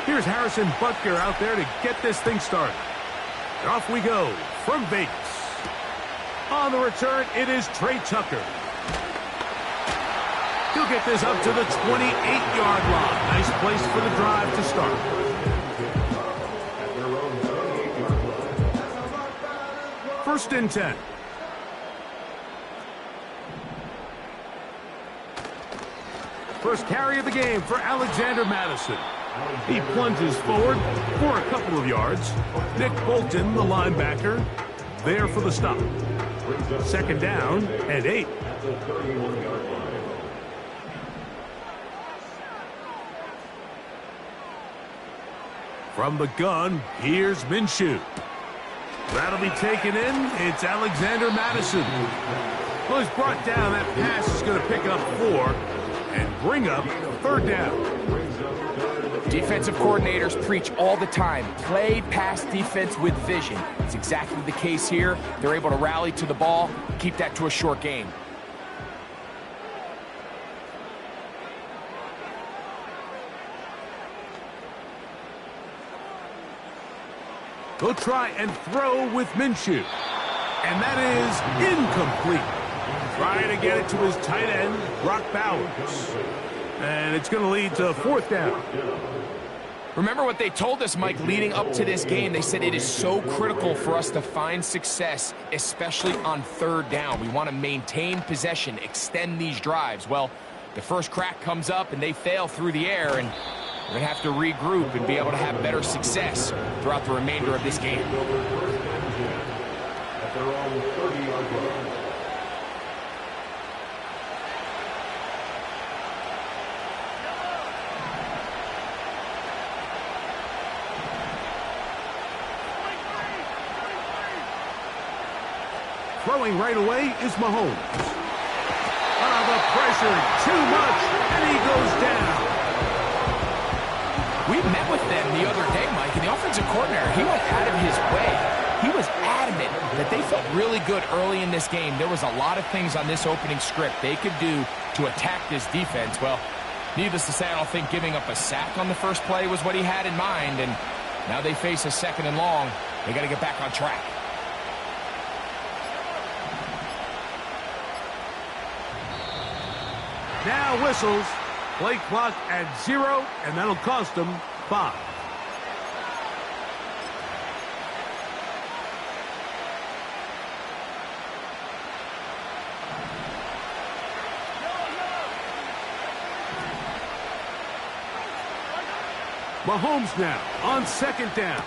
Here's Harrison Butker out there to get this thing started. And off we go from Vegas. On the return, it is Trey Tucker. He'll get this up to the 28-yard line. Nice place for the drive to start. First and 10. First carry of the game for Alexander Madison. He plunges forward for a couple of yards. Nick Bolton, the linebacker, there for the stop. Second down and 8. From the gun, here's Minshew. That'll be taken in. It's Alexander Madison. Well, he's brought down. That pass is going to pick up 4 and bring up third down. Defensive coordinators preach all the time, play pass defense with vision. It's exactly the case here. They're able to rally to the ball, keep that to a short game. They'll try and throw with Minshew. And that is incomplete. Trying to get it to his tight end, Brock Bowers. And it's going to lead to fourth down. Remember what they told us, Mike, leading up to this game. They said it is so critical for us to find success, especially on third down. We want to maintain possession, extend these drives. Well, the first crack comes up and they fail through the air, and we're going to have to regroup and be able to have better success throughout the remainder of this game. Throwing right away is Mahomes. The pressure, too much, and he goes down. We met with them the other day, Mike, and the offensive coordinator, he went out of his way. He was adamant that they felt really good early in this game. There was a lot of things on this opening script they could do to attack this defense. Well, needless to say, I don't think giving up a sack on the first play was what he had in mind, and now they face a second and long. They got to get back on track. Now whistles. Play clock at 0, and that'll cost them 5. Mahomes now on second down.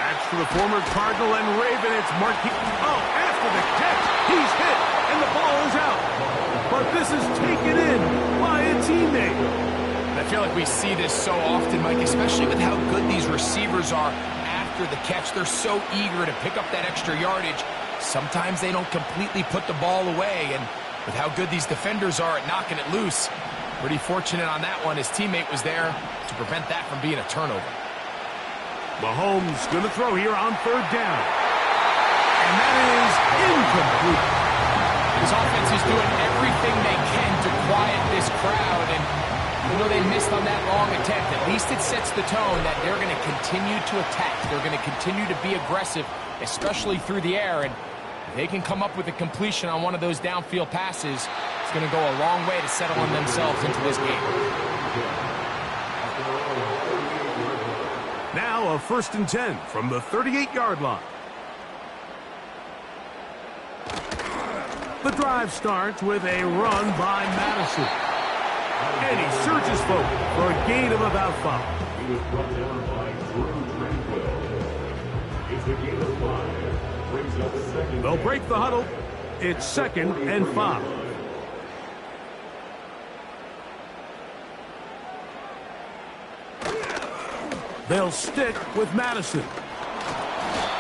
That's for the former Cardinal and Raven. It's Marquis. Oh, after the catch, he's hit, and the ball is out. But this is taken in by a teammate. I feel like we see this so often, Mike, especially with how good these receivers are after the catch. They're so eager to pick up that extra yardage. Sometimes they don't completely put the ball away, and with how good these defenders are at knocking it loose, pretty fortunate on that one. His teammate was there to prevent that from being a turnover. Mahomes going to throw here on third down. And that is incomplete. His offense is doing everything they can to quiet this crowd, and even though they missed on that long attempt, at least it sets the tone that they're going to continue to attack. They're going to continue to be aggressive, especially through the air, and if they can come up with a completion on one of those downfield passes, it's going to go a long way to settling themselves into this game. Now a first and 10 from the 38-yard line. The drive starts with a run by Madison. And he surges forward for a gain of about 5. He was brought down by It's a gain of 5. Brings up second. They'll break the huddle. It's second and 5. They'll stick with Madison.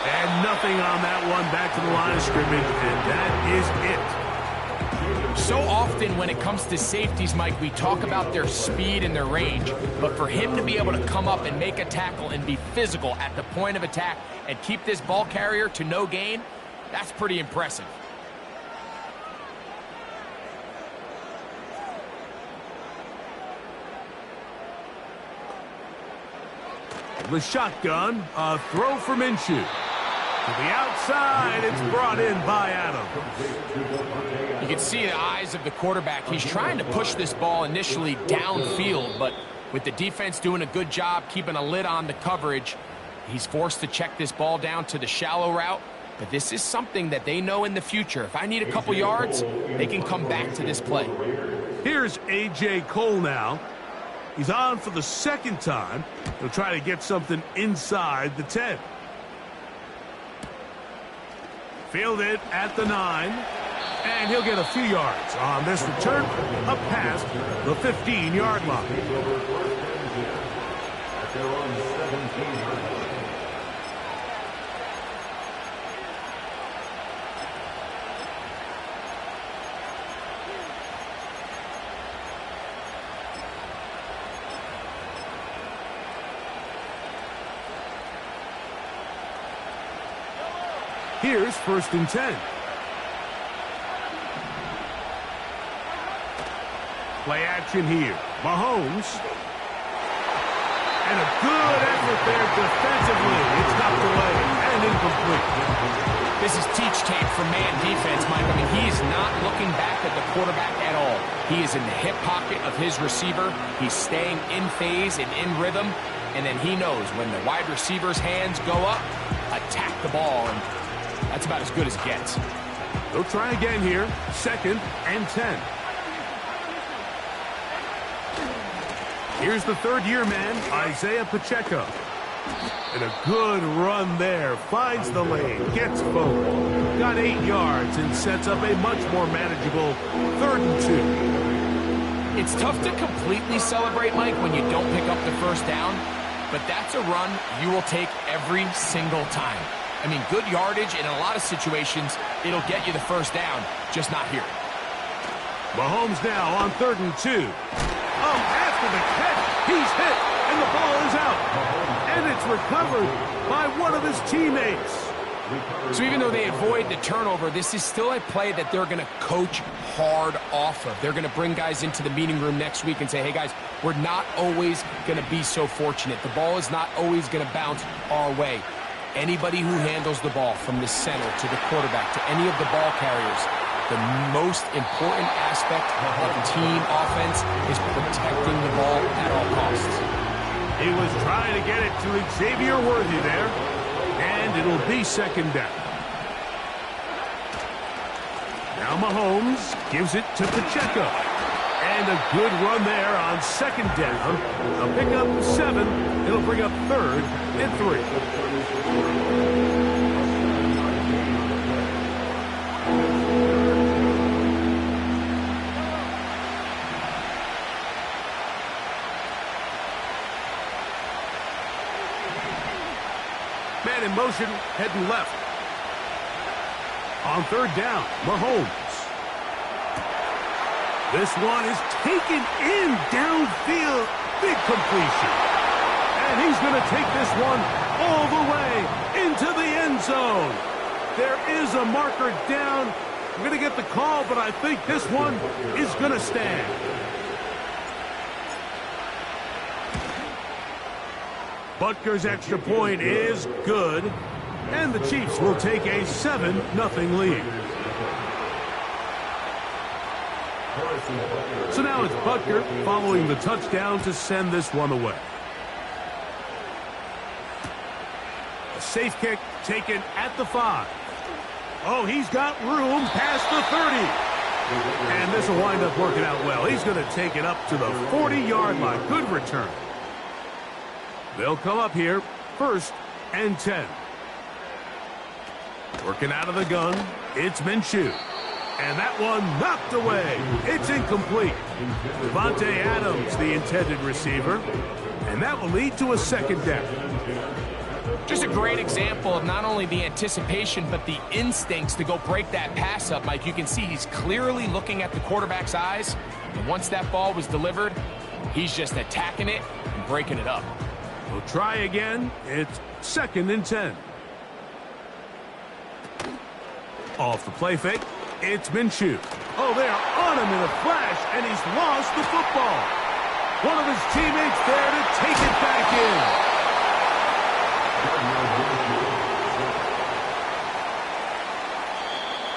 And nothing on that one. Back to the line of scrimmage, and that is it. So often when it comes to safeties, Mike, we talk about their speed and their range, but for him to be able to come up and make a tackle and be physical at the point of attack and keep this ball carrier to no gain, that's pretty impressive. The shotgun, a throw for Minshew. To the outside, it's brought in by Adams. You can see the eyes of the quarterback. He's trying to push this ball initially downfield, but with the defense doing a good job keeping a lid on the coverage, he's forced to check this ball down to the shallow route. But this is something that they know in the future. If I need a couple yards, they can come back to this play. Here's A.J. Cole now. He's on for the second time. He'll try to get something inside the 10. Fielded at the 9. And he'll get a few yards on this return up past the 15-yard line. Here's 1st and 10. Play action here. Mahomes. And a good effort there defensively. It's knocked away and incomplete. This is teach tape for man defense, Mike. I mean, he is not looking back at the quarterback at all. He is in the hip pocket of his receiver. He's staying in phase and in rhythm. And then he knows when the wide receiver's hands go up, attack the ball. And that's about as good as it gets. They'll try again here. 2nd and 10. Here's the third-year man, Isaiah Pacheco. And a good run there. Finds the lane. Gets forward. Got 8 yards and sets up a much more manageable 3rd and 2. It's tough to completely celebrate, Mike, when you don't pick up the first down. But that's a run you will take every single time. I mean, good yardage, and in a lot of situations, it'll get you the first down, just not here. Mahomes now on 3rd and 2. Oh, after the catch, he's hit, and the ball is out. And it's recovered by one of his teammates. So even though they avoid the turnover, this is still a play that they're going to coach hard off of. They're going to bring guys into the meeting room next week and say, hey, guys, we're not always going to be so fortunate. The ball is not always going to bounce our way. Anybody who handles the ball from the center to the quarterback to any of the ball carriers, the most important aspect of team offense is protecting the ball at all costs. He was trying to get it to Xavier Worthy there, and it'll be 2nd down. Now Mahomes gives it to Pacheco. And a good run there on 2nd down. A pickup 7. It'll bring up 3rd and 3. Man in motion, heading left. On 3rd down, Mahomes. This one is taken in downfield. Big completion. And he's going to take this one all the way into the end zone. There is a marker down. I'm going to get the call, but I think this one is going to stand. Butker's extra point is good. And the Chiefs will take a 7-0 lead. So now it's Butker following the touchdown to send this one away. A safe kick taken at the 5. Oh, he's got room past the 30. And this will wind up working out well. He's going to take it up to the 40-yard line. Good return. They'll come up here, 1st and 10. Working out of the gun, it's Minshew. And that one knocked away. It's incomplete. Devontae Adams, the intended receiver. And that will lead to a 2nd down. Just a great example of not only the anticipation, but the instincts to go break that pass up, Mike. You can see he's clearly looking at the quarterback's eyes. And once that ball was delivered, he's just attacking it and breaking it up. We'll try again. It's 2nd and 10. Off the play fake. It's Minshew. Oh, they're on him in a flash, and he's lost the football. One of his teammates there to take it back in.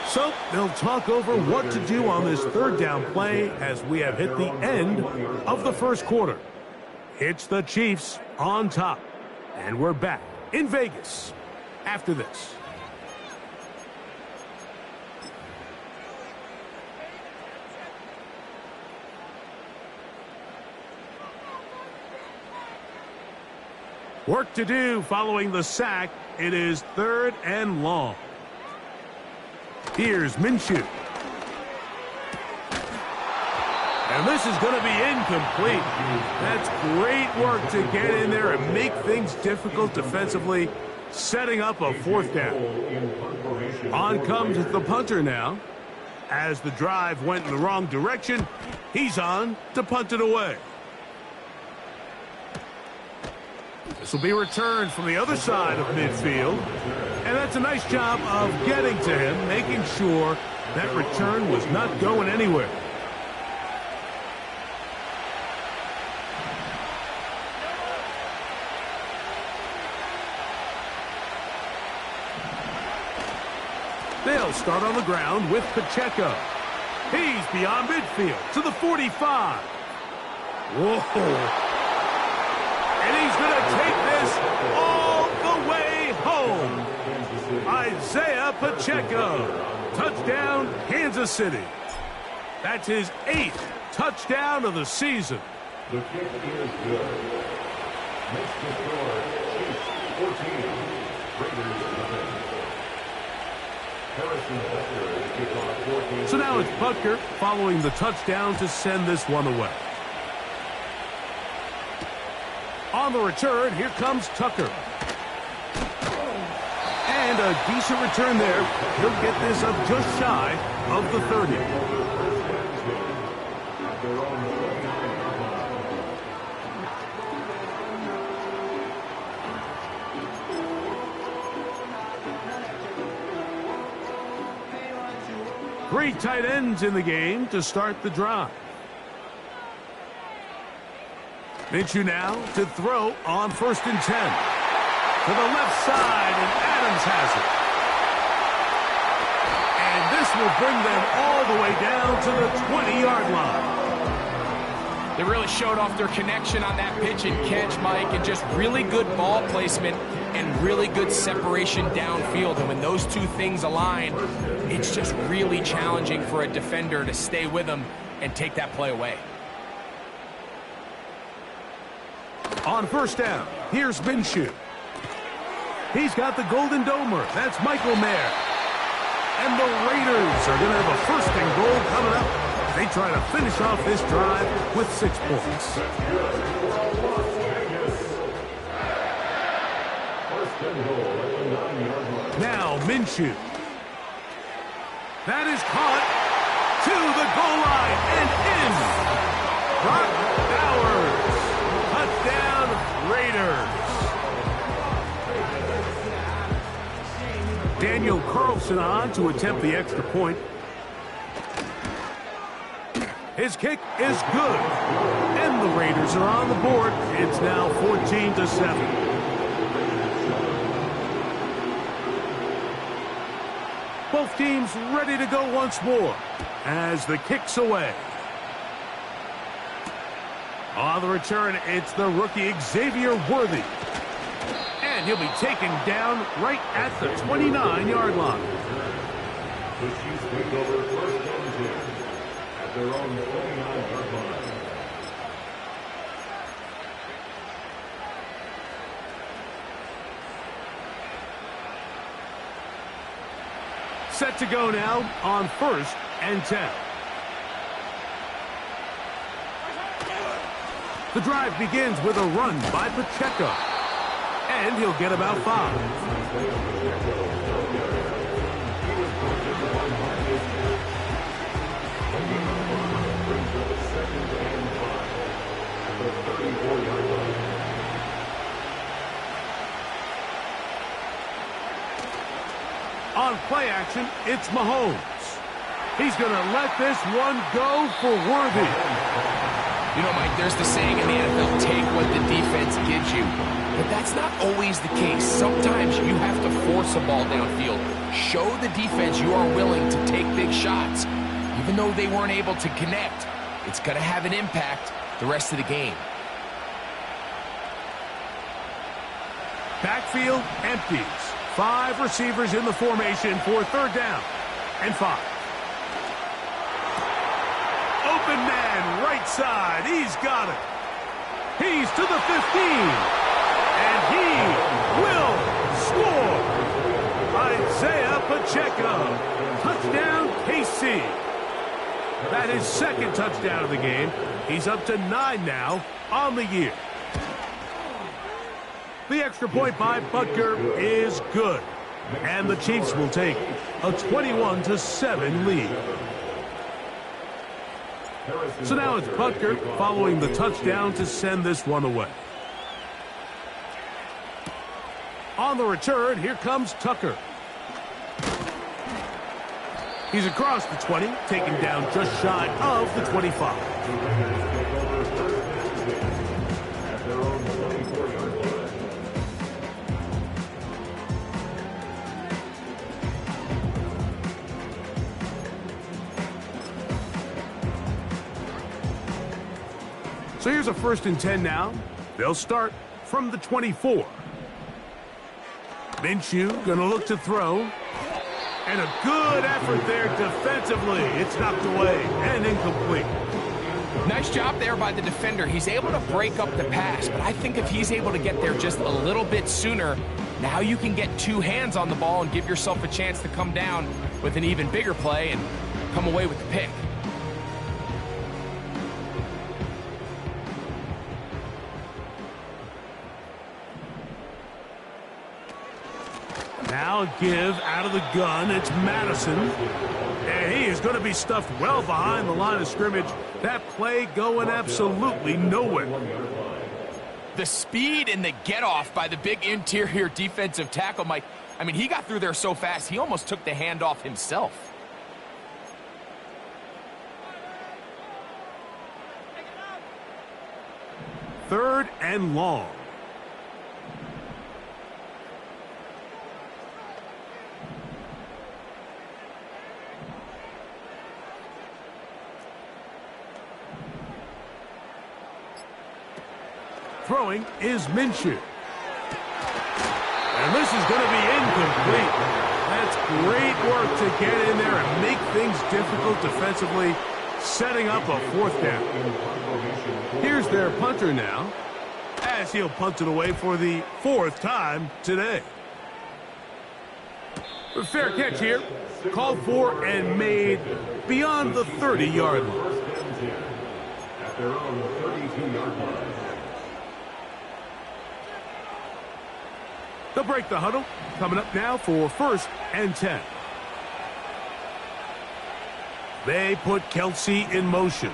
So they'll talk over what to do on this third down play as we have hit the end of the first quarter. It's the Chiefs on top, and we're back in Vegas after this. Work to do following the sack. It is 3rd and long. Here's Minshew. And this is going to be incomplete. That's great work to get in there and make things difficult defensively, setting up a 4th down. On comes the punter now. As the drive went in the wrong direction, he's on to punt it away. This will be returned from the other side of midfield. And that's a nice job of getting to him, making sure that return was not going anywhere. They'll start on the ground with Pacheco. He's beyond midfield to the 45. Whoa. And he's going to take this all the way home. Isaiah Pacheco. Touchdown, Kansas City. That's his 8th touchdown of the season. The kick is good. Next to score, Chiefs 14, Raiders 11. Harrison Butker, the kickoff 14. So now it's Butker following the touchdown to send this one away. On the return, here comes Tucker. And a decent return there. He'll get this up just shy of the 30. Three tight ends in the game to start the drive. Minshew now to throw on 1st and 10. To the left side, and Adams has it. And this will bring them all the way down to the 20-yard line. They really showed off their connection on that pitch and catch, Mike, and just really good ball placement and really good separation downfield. And when those two things align, it's just really challenging for a defender to stay with them and take that play away. On 1st down, here's Minshew. He's got the Golden Domer. That's Michael Mayer. And the Raiders are going to have a 1st and goal coming up. They try to finish off this drive with 6 points. Now Minshew. That is caught to the goal line and in. Brock Bowers. Touchdown, Raiders. Daniel Carlson on to attempt the extra point. His kick is good. And the Raiders are on the board. It's now 14-7. Both teams ready to go once more as the kick's away. On the return, it's the rookie Xavier Worthy. And he'll be taken down right at the 29-yard line. The Chiefs take over 1st and 10 at their own 29-yard line. Set to go now on 1st and 10. The drive begins with a run by Pacheco. And he'll get about 5. On play action, it's Mahomes. He's going to let this one go for Worthy. You know, Mike, there's the saying in the NFL, take what the defense gives you. But that's not always the case. Sometimes you have to force a ball downfield. Show the defense you are willing to take big shots. Even though they weren't able to connect, it's going to have an impact the rest of the game. Backfield empties. 5 receivers in the formation for 3rd down and 5. Open man, right side. He's got it. He's to the 15. And he will score. Isaiah Pacheco. Touchdown, KC. That is 2nd touchdown of the game. He's up to 9 now on the year. The extra point by Butker is good. And the Chiefs will take a 21-7 lead. So now it's Butker following the touchdown to send this one away. On the return, here comes Tucker. He's across the 20, taken down just shy of the 25. So here's a 1st and 10 now. They'll start from the 24. Minshew gonna look to throw. And a good effort there defensively. It's knocked away and incomplete. Nice job there by the defender. He's able to break up the pass, but I think if he's able to get there just a little bit sooner, now you can get 2 hands on the ball and give yourself a chance to come down with an even bigger play and come away with the pick. Now a give out of the gun. It's Madison. And he is going to be stuffed well behind the line of scrimmage. That play going absolutely nowhere. The speed and the get-off by the big interior defensive tackle, Mike. I mean, he got through there so fast, he almost took the handoff himself. Third and long. Throwing is Minshew. And this is going to be incomplete. That's great work to get in there and make things difficult defensively, setting up a 4th down. Here's their punter now, as he'll punt it away for the 4th time today. Fair catch here. Called for and made beyond the 30-yard line. At their own 32-yard line. They'll break the huddle. Coming up now for 1st and 10. They put Kelsey in motion.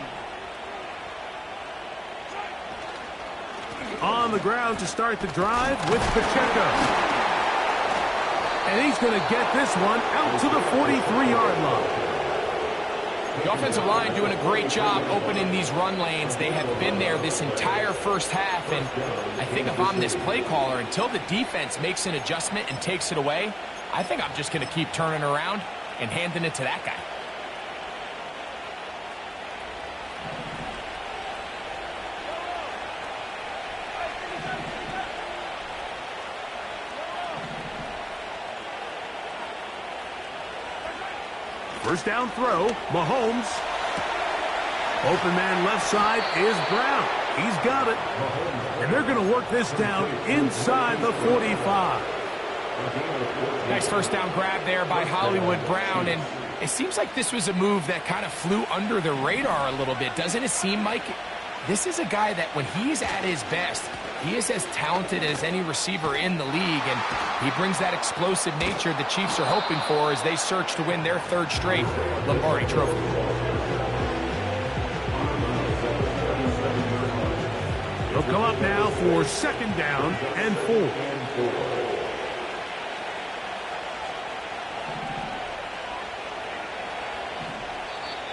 On the ground to start the drive with Pacheco. And he's going to get this one out to the 43-yard line. The offensive line doing a great job opening these run lanes. They have been there this entire first half, and I think if I'm this play caller, until the defense makes an adjustment and takes it away, I think I'm just going to keep turning around and handing it to that guy. First down throw, Mahomes. Open man left side is Brown. He's got it. And they're going to work this down inside the 45. Nice first down grab there by Hollywood Brown. And it seems like this was a move that kind of flew under the radar a little bit. Doesn't it seem, Mike? This is a guy that when he's at his best, he is as talented as any receiver in the league, and he brings that explosive nature the Chiefs are hoping for as they search to win their 3rd straight Lombardi Trophy. They'll come up now for 2nd down and 4.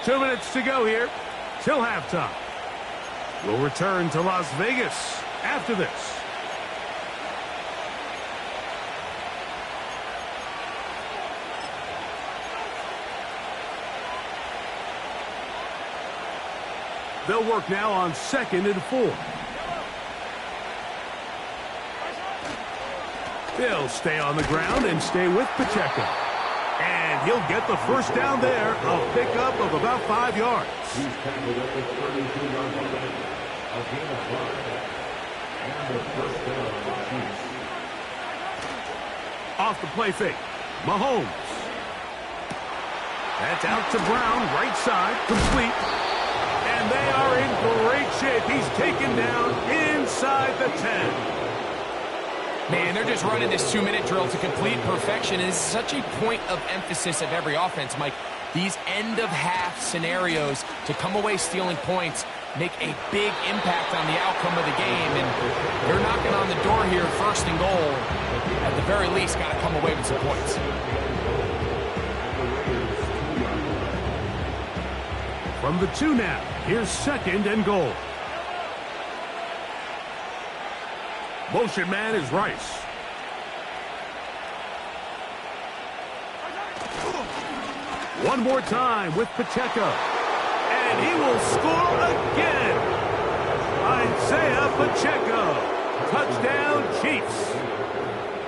2 minutes to go here till halftime. will return to Las Vegas after this. They'll work now on 2nd and 4. He'll stay on the ground and stay with Pacheco. And he'll get the first down there, a pickup of about 5 yards. He's tackled at the 32-yard line. A gain of 5. And the first down on the Chiefs. Off the play fake, Mahomes. That's out to Brown, right side, complete. And they are in great shape. He's taken down inside the 10. Man, they're just running this 2-minute drill to complete perfection. And it's such a point of emphasis of every offense, Mike. These end-of-half scenarios to come away stealing points make a big impact on the outcome of the game. And they're knocking on the door here, 1st and goal. At the very least, got to come away with some points. From the 2 now, here's 2nd and goal. Motion man is Rice. One more time with Pacheco. And he will score again. Isaiah Pacheco. Touchdown, Chiefs.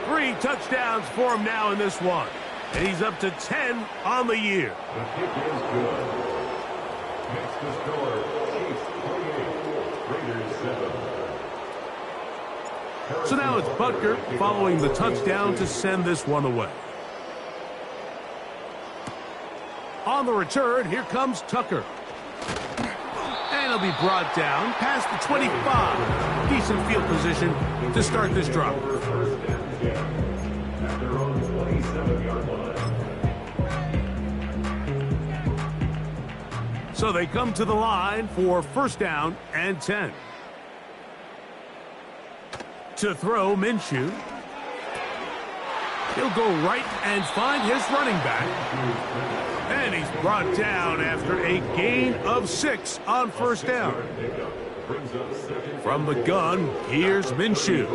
3 touchdowns for him now in this one. And he's up to 10 on the year. The kick is good. Next to score, Chiefs 28, Raiders 7. So now it's Butker following the touchdown to send this one away. On the return, here comes Tucker. And he'll be brought down past the 25. Decent field position to start this drive. At their own 27-yard line. So they come to the line for 1st down and 10. To throw, Minshew. He'll go right and find his running back. And he's brought down after a gain of 6 on 1st down. From the gun, here's Minshew.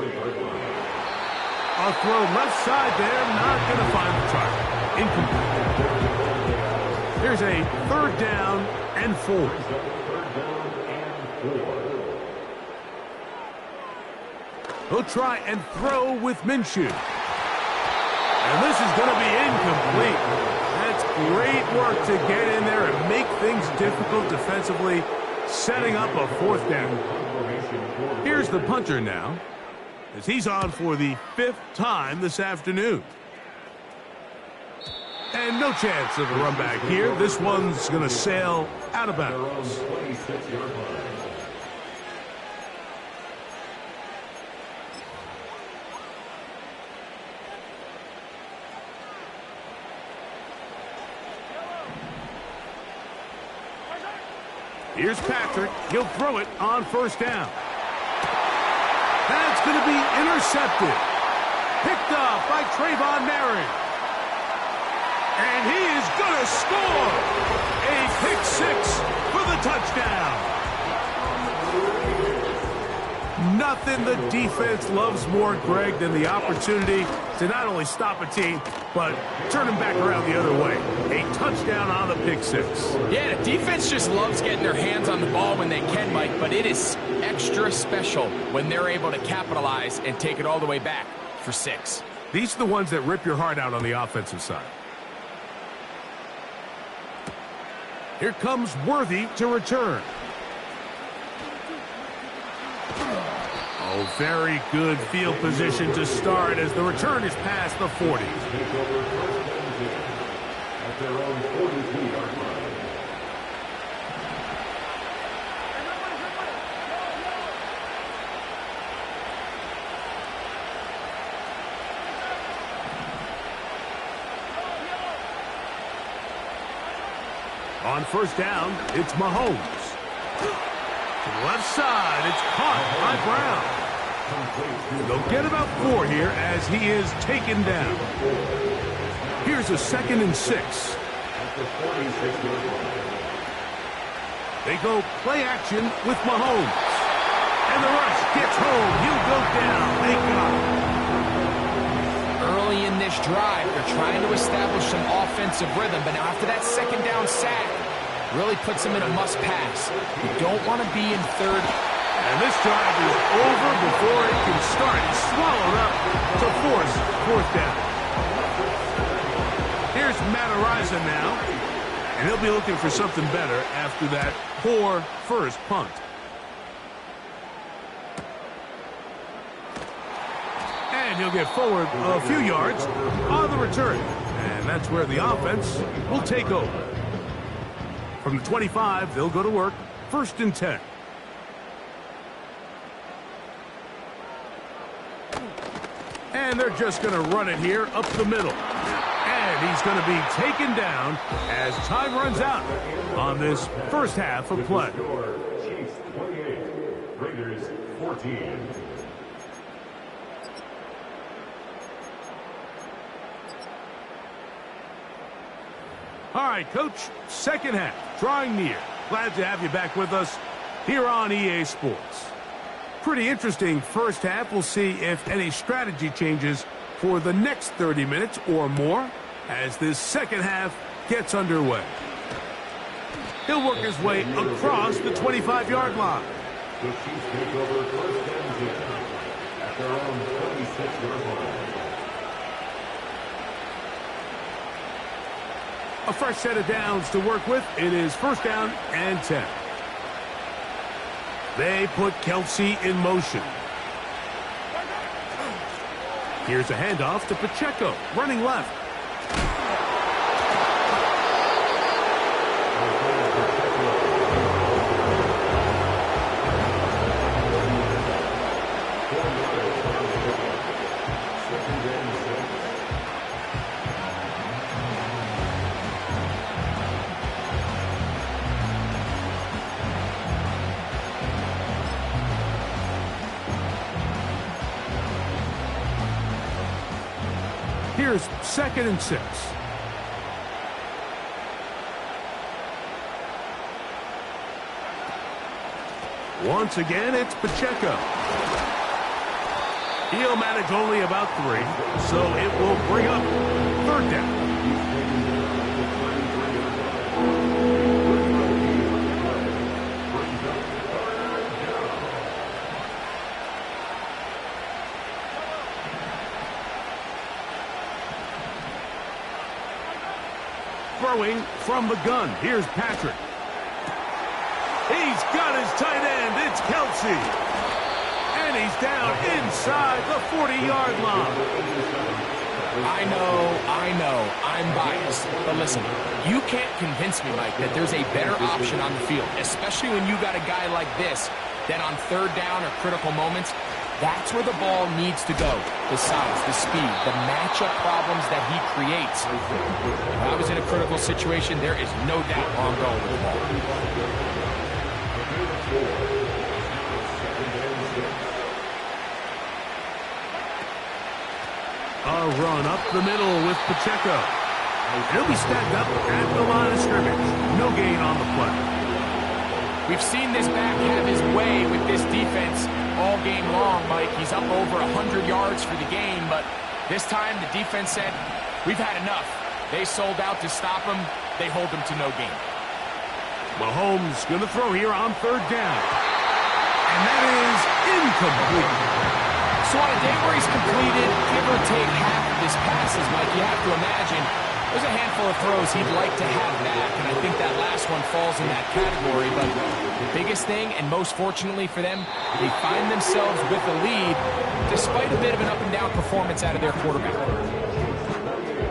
A throw left side there, not going to find the target. Incomplete. Here's a 3rd down and 4. He'll try and throw with Minshew. And this is going to be incomplete. That's great work to get in there and make things difficult defensively, setting up a 4th down. Here's the punter now, as he's on for the 5th time this afternoon. And no chance of a run back here. This one's going to sail out of bounds. Here's Patrick. He'll throw it on 1st down. That's going to be intercepted. Picked off by Trayvon Merritt. And he is going to score. A pick 6 for the touchdown. Nothing the defense loves more, Greg, than the opportunity to not only stop a team, but turn them back around the other way. A touchdown on the pick 6. Yeah, the defense just loves getting their hands on the ball when they can, Mike, but it is extra special when they're able to capitalize and take it all the way back for 6. These are the ones that rip your heart out on the offensive side. Here comes Worthy to return. Oh, very good field position to start as the return is past the 40. At their own 42-yard line. On 1st down, it's Mahomes. To the left side, it's caught by Brown. They'll get about 4 here as he is taken down. Here's a 2nd and 6. At the 46-yard line. They go play action with Mahomes. And the rush gets home. He'll go down. They got him. Early in this drive, they're trying to establish some offensive rhythm, but now after that second down sack, really puts them in a must-pass. You don't want to be in third. And this drive is over before it can start. Swallowed up to force fourth down. Here's Matt Araiza now, and he'll be looking for something better after that poor first punt. And he'll get forward a few yards on the return. And that's where the offense will take over. From the 25, they'll go to work. 1st and 10. And they're just going to run it here up the middle. And he's going to be taken down as time runs out on this first half of play. Chiefs 28, Raiders 14. All right, Coach, second half, drawing near. Glad to have you back with us here on EA Sports. Pretty interesting first half. We'll see if any strategy changes for the next 30 minutes or more as this second half gets underway. He'll work his way across the 25-yard line. The Chiefs take over 1st and 10 at their own 26-yard line. A fresh set of downs to work with. It is 1st down and 10. They put Kelsey in motion. Here's a handoff to Pacheco, running left. Here's 2nd and 6. Once again, it's Pacheco. He'll manage only about 3, so it will bring up 3rd down. Throwing from the gun. Here's Patrick. He's got his tight end. It's Kelsey. And he's down inside the 40-yard line. I know, I'm biased. But listen, you can't convince me, Mike, that there's a better option on the field, especially when you got a guy like this that on 3rd down or critical moments, that's where the ball needs to go. The size, the speed, the matchup problems that he creates. If I was in a critical situation, there is no doubt where I'm going with the ball. A run up the middle with Pacheco. He'll be stacked up at the line of scrimmage. No gain on the play. We've seen this back have his way with this defense all game long, Mike. He's up over 100 yards for the game, but this time the defense said, we've had enough. They sold out to stop him. They hold him to no gain. Mahomes going to throw here on 3rd down. And that is incomplete. So on a day where he's completed, give or take half of his passes, Mike, you have to imagine there's a handful of throws he'd like to have back, and I think that last one falls in that category. But the biggest thing, and most fortunately for them, they find themselves with the lead despite a bit of an up-and-down performance out of their quarterback.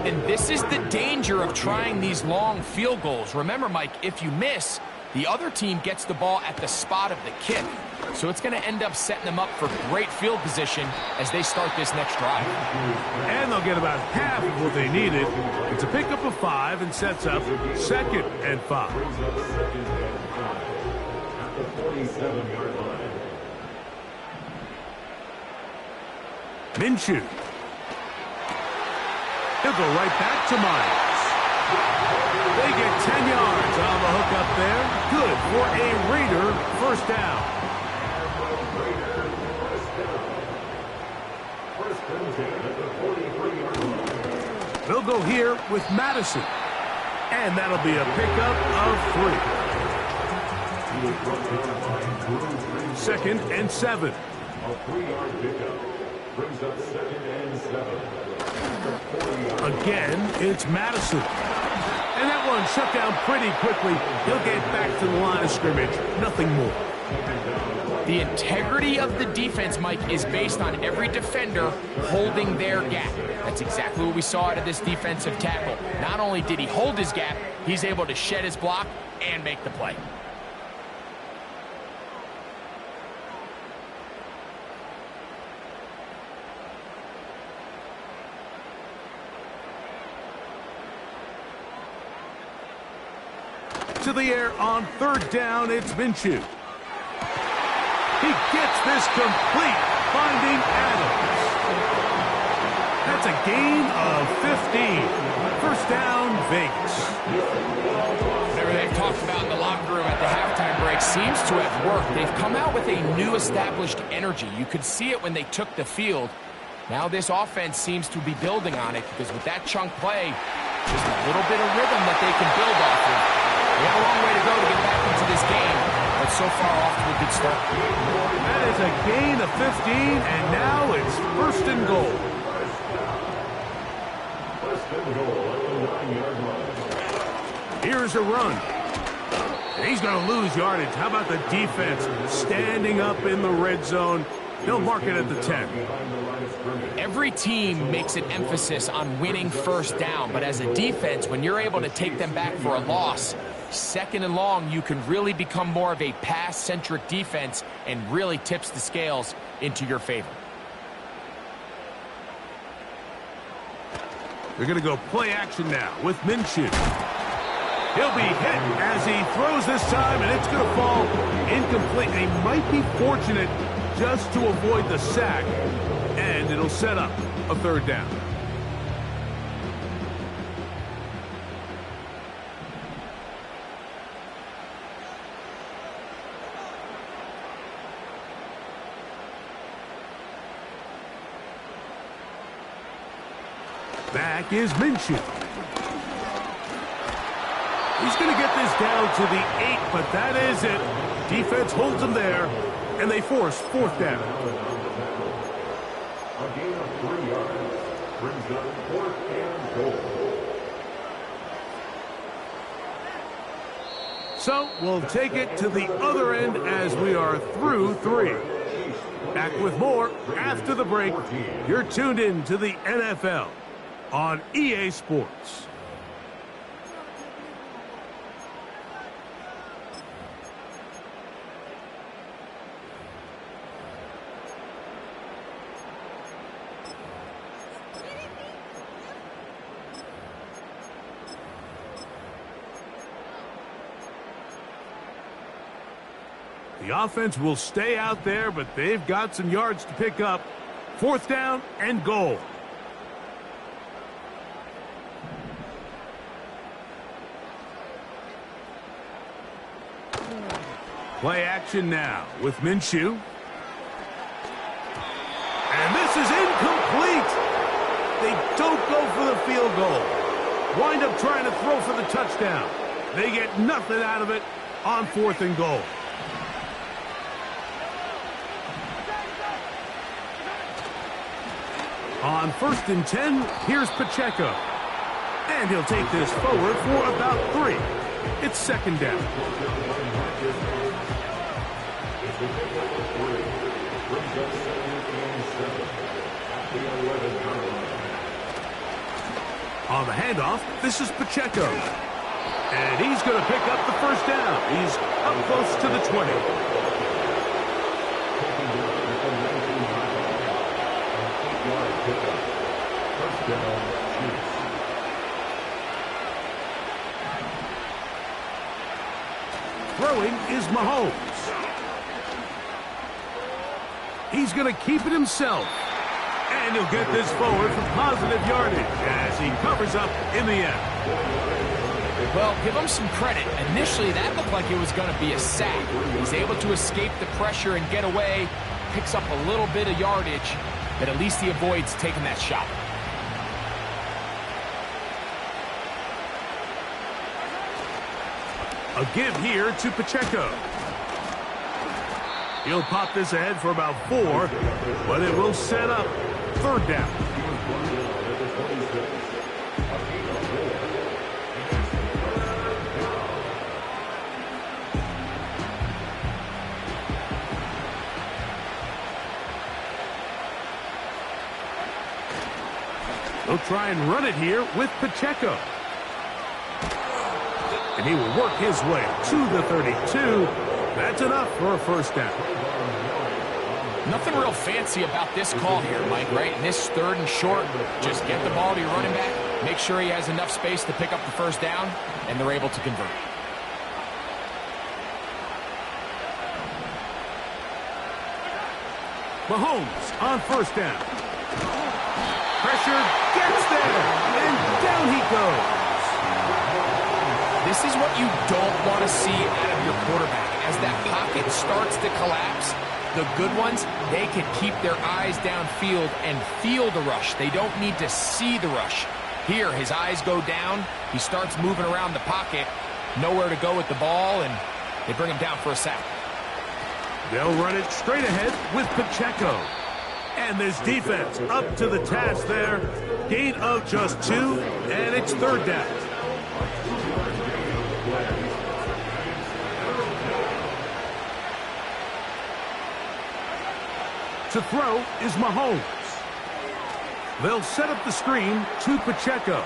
And this is the danger of trying these long field goals. Remember, Mike, if you miss, the other team gets the ball at the spot of the kick. So it's going to end up setting them up for great field position as they start this next drive. And they'll get about half of what they needed. It's a pickup of 5 and sets up 2nd and 5. At the 47-yard line. Minshew. He'll go right back to Myers. They get 10 yards on the hook up there. Good for a Raider first down. They'll go here with Madison. And that'll be a pickup of 3. 2nd and 7. A 3-yard pickup brings up 2nd and 7. Again, it's Madison. And that one shut down pretty quickly. He'll get back to the line of scrimmage. Nothing more. The integrity of the defense, Mike, is based on every defender holding their gap. That's exactly what we saw out of this defensive tackle. Not only did he hold his gap, he's able to shed his block and make the play. To the air on 3rd down, it's Minshew. He gets this complete, finding Adams. That's a gain of 15. First down, Vegas. Whatever they've talked about in the locker room at the halftime break seems to have worked. They've come out with a new established energy. You could see it when they took the field. Now this offense seems to be building on it because with that chunk play, just a little bit of rhythm that they can build off of. They have a long way to go to get back into this game, but so far off to a good start. That is a gain of 15, and now it's 1st and goal. 1st and goal at the 9-yard line. Here's a run. And he's going to lose yardage. How about the defense standing up in the red zone? They'll mark it at the 10. Every team makes an emphasis on winning first down, but as a defense, when you're able to take them back for a loss, 2nd and long, you can really become more of a pass-centric defense and really tips the scales into your favor. They're going to go play action now with Minshew. He'll be hit as he throws this time, and it's going to fall incomplete. They might be fortunate just to avoid the sack, and it'll set up a 3rd down. Back is Minshew. He's going to get this down to the 8, but that is it. Defense holds him there, and they force 4th down. A gain of 3 yards brings up 4th and goal. So we'll take it to the other end as we are through 3. Back with more after the break. You're tuned in to the NFL on EA Sports. The offense will stay out there, but they've got some yards to pick up. 4th down and goal. Play action now with Minshew. And this is incomplete. They don't go for the field goal. Wind up trying to throw for the touchdown. They get nothing out of it on 4th and goal. On 1st and 10, here's Pacheco. And he'll take this forward for about 3. It's 2nd down. On the handoff, this is Pacheco. And he's going to pick up the 1st down. He's up close to the 20. Throwing is Mahomes. He's going to keep it himself. And he'll get this forward for positive yardage as he covers up in the end. Well, give him some credit. Initially, that looked like it was going to be a sack. He's able to escape the pressure and get away, picks up a little bit of yardage, but at least he avoids taking that shot. A give here to Pacheco. He'll pop this ahead for about 4, but it will set up 3rd down. He'll try and run it here with Pacheco. And he will work his way to the 32. That's enough for a 1st down. Nothing real fancy about this call here, Mike, right? In this 3rd and short, just get the ball to your running back, make sure he has enough space to pick up the 1st down, and they're able to convert. Mahomes on 1st down. Pressure gets there, and down he goes. This is what you don't want to see out of your quarterback. As that pocket starts to collapse, the good ones, they can keep their eyes downfield and feel the rush. They don't need to see the rush. Here, his eyes go down. He starts moving around the pocket. Nowhere to go with the ball, and they bring him down for a sack. They'll run it straight ahead with Pacheco. And this defense up to the task there. Gain of just 2, and it's 3rd down. To throw is Mahomes. They'll set up the screen to Pacheco.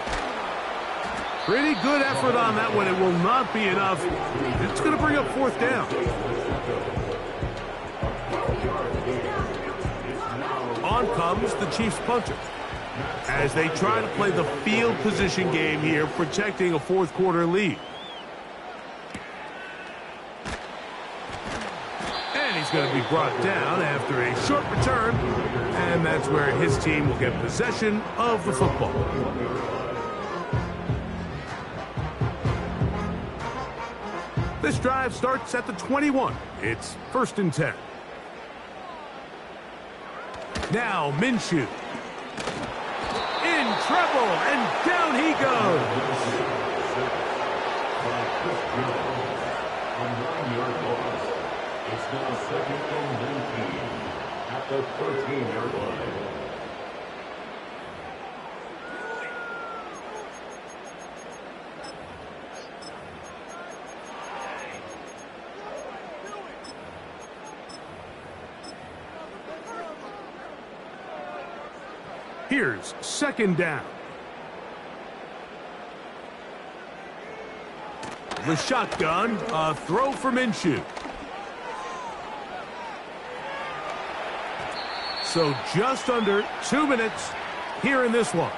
Pretty good effort on that one. It will not be enough. It's going to bring up 4th down. On comes the Chiefs punter as they try to play the field position game here, protecting a 4th quarter lead. And he's going to be brought down after a short return, and that's where his team will get possession of the football. This drive starts at the 21. It's 1st and 10. Now Minshew. In trouble, and down he goes. It's now 2nd and 19 at the 13-yard line. Here's 2nd down. The shotgun, a throw for Minshew. So just under 2 minutes here in this one.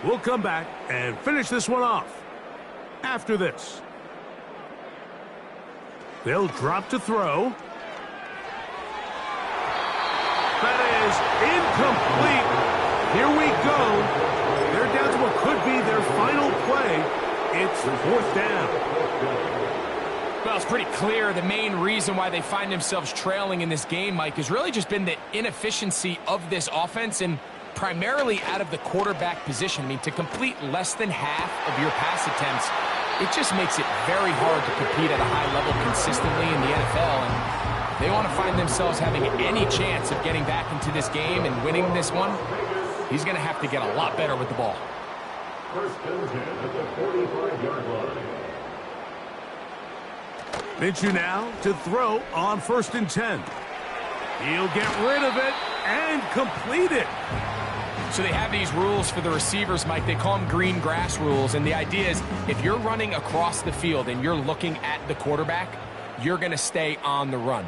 We'll come back and finish this one off after this. They'll drop to throw. That is incomplete. Here we go. They're down to what could be their final play. It's 4th down. Well, it's pretty clear the main reason why they find themselves trailing in this game, Mike, has really just been the inefficiency of this offense and primarily out of the quarterback position. I mean, to complete less than half of your pass attempts, it just makes it very hard to compete at a high level consistently in the NFL. And if they want to find themselves having any chance of getting back into this game and winning this one, he's going to have to get a lot better with the ball. 1st and 10 at the 45-yard line. Minshew now to throw on 1st and 10. He'll get rid of it and complete it. So they have these rules for the receivers, Mike. They call them green grass rules. And the idea is if you're running across the field and you're looking at the quarterback, you're going to stay on the run.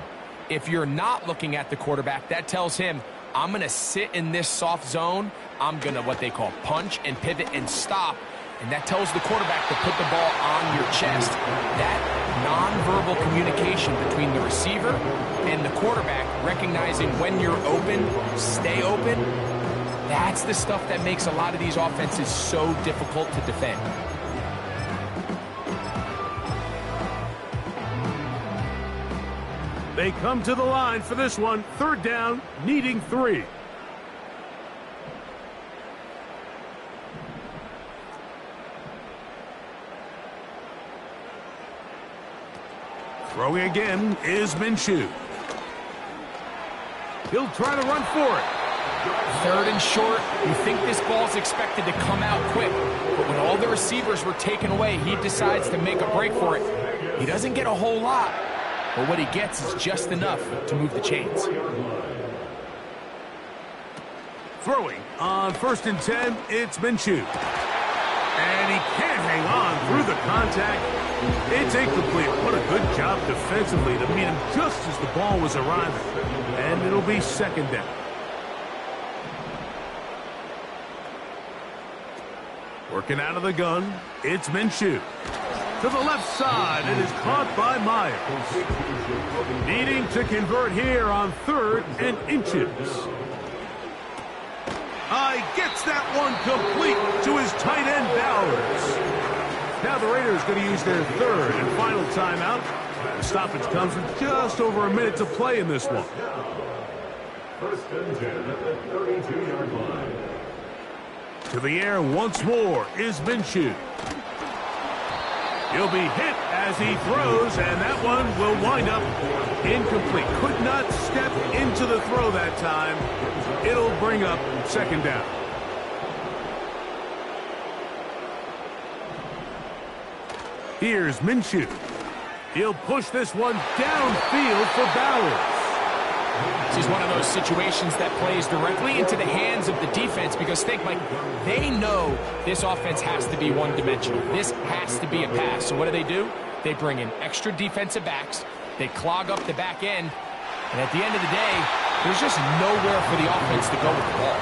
If you're not looking at the quarterback, that tells him, I'm going to sit in this soft zone. I'm going to what they call punch and pivot and stop. And that tells the quarterback to put the ball on your chest. That nonverbal communication between the receiver and the the quarterback recognizing when you're open, stay open, that's the stuff that makes a lot of these offenses so difficult to defend. They come to the line for this one. Third down, needing 3. Throwing again is Minshew. He'll try to run for it. Third and short, you think this ball's expected to come out quick, but when all the receivers were taken away, he decides to make a break for it. He doesn't get a whole lot, but what he gets is just enough to move the chains. Throwing on 1st and 10, it's Minshew. And he can't hang on through the contact. It's incomplete. What a good job defensively to meet him just as the ball was arriving. And it'll be 2nd down. Working out of the gun, it's Minshew. To the left side, it is caught by Myers. Needing to convert here on 3rd and inches. Gets that one complete to his tight end, Bowers. Now the Raiders going to use their 3rd and final timeout. The stoppage comes with just over a minute to play in this one. 1st and 10 at the 32-yard line. To the air once more is Minshew. He'll be hit as he throws, and that one will wind up incomplete. Could not step into the throw that time. It'll bring up 2nd down. Here's Minshew. He'll push this one downfield for Bowers. This is one of those situations that plays directly into the hands of the defense because think, Mike, they know this offense has to be one-dimensional. This has to be a pass. So what do? They bring in extra defensive backs. They clog up the back end. And at the end of the day, there's just nowhere for the offense to go with the ball.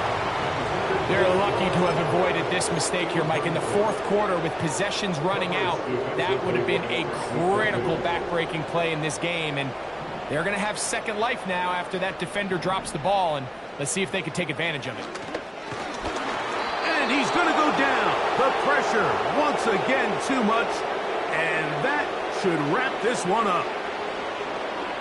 They're lucky to have avoided this mistake here, Mike. In the 4th quarter, with possessions running out, that would have been a critical back-breaking play in this game. And they're going to have second life now after that defender drops the ball, and let's see if they can take advantage of it. And he's going to go down. The pressure, once again, too much, and that should wrap this one up.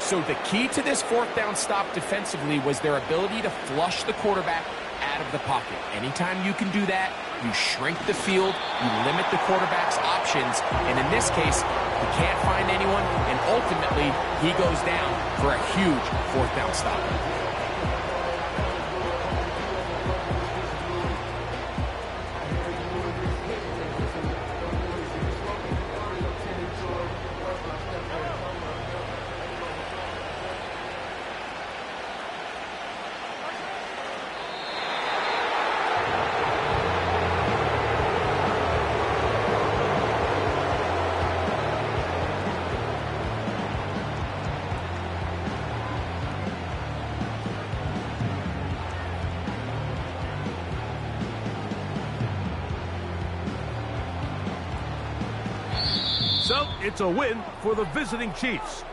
So the key to this 4th down stop defensively was their ability to flush the quarterback out of the pocket. Anytime you can do that, you shrink the field, you limit the quarterback's options, and in this case, he can't find anyone, and ultimately, he goes down for a huge 4th down stop. So it's a win for the visiting Chiefs.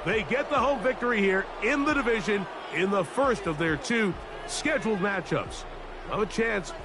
They get the home victory here in the division in the first of their 2 scheduled matchups. Have a chance to